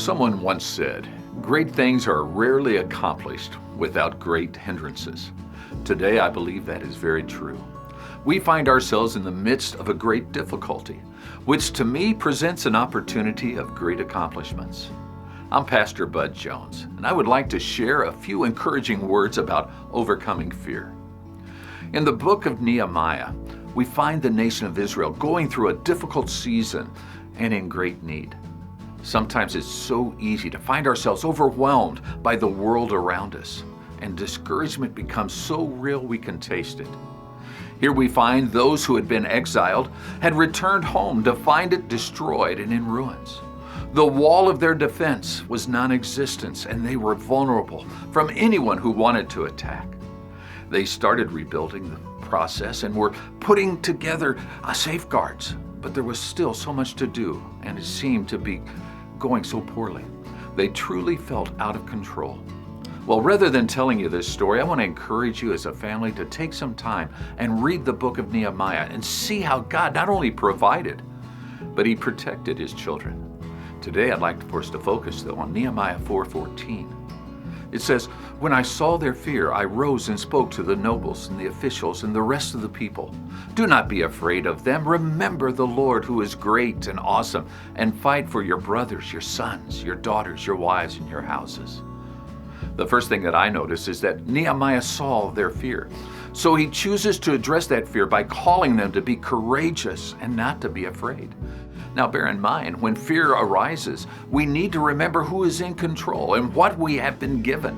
Someone once said, "Great things are rarely accomplished without great hindrances." Today, I believe that is very true. We find ourselves in the midst of a great difficulty, which to me presents an opportunity of great accomplishments. I'm Pastor Bud Jones, and I would like to share a few encouraging words about overcoming fear. In the book of Nehemiah, we find the nation of Israel going through a difficult season and in great need. Sometimes it's so easy to find ourselves overwhelmed by the world around us, and discouragement becomes so real we can taste it. Here we find those who had been exiled had returned home to find it destroyed and in ruins. The wall of their defense was non-existent, and they were vulnerable from anyone who wanted to attack. They started rebuilding the process and were putting together safeguards, but there was still so much to do, and it seemed to be going so poorly. They truly felt out of control. Well, rather than telling you this story, I want to encourage you as a family to take some time and read the book of Nehemiah and see how God not only provided, but He protected His children. Today, I'd like for us to focus, though, on Nehemiah 4:14. It says, "When I saw their fear, I rose and spoke to the nobles and the officials and the rest of the people. Do not be afraid of them. Remember the Lord who is great and awesome, and fight for your brothers, your sons, your daughters, your wives, and your houses." The first thing that I notice is that Nehemiah saw their fear. So he chooses to address that fear by calling them to be courageous and not to be afraid. Now, bear in mind, when fear arises, we need to remember who is in control and what we have been given.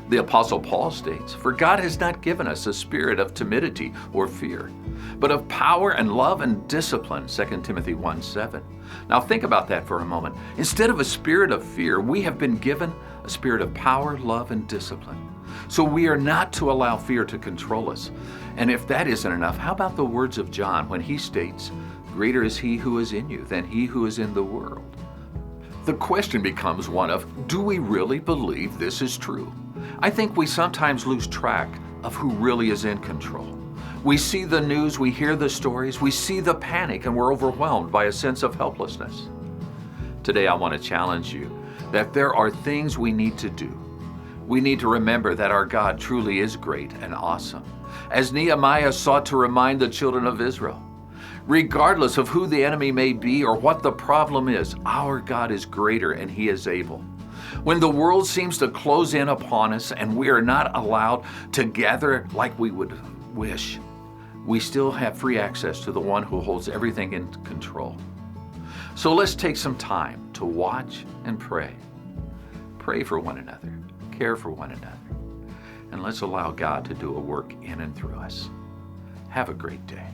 The Apostle Paul states, "For God has not given us a spirit of timidity or fear, but of power and love and discipline," 2 Timothy 1:7. Now think about that for a moment. Instead of a spirit of fear, we have been given a spirit of power, love, and discipline. So we are not to allow fear to control us. And if that isn't enough, how about the words of John when he states, "Greater is He who is in you than he who is in the world"? The question becomes one of, do we really believe this is true? I think we sometimes lose track of who really is in control. We see the news, we hear the stories, we see the panic, and we're overwhelmed by a sense of helplessness. Today, I want to challenge you that there are things we need to do. We need to remember that our God truly is great and awesome, as Nehemiah sought to remind the children of Israel. Regardless of who the enemy may be or what the problem is, our God is greater and He is able. When the world seems to close in upon us and we are not allowed to gather like we would wish, we still have free access to the one who holds everything in control. So let's take some time to watch and pray. Pray for one another, care for one another, and let's allow God to do a work in and through us. Have a great day.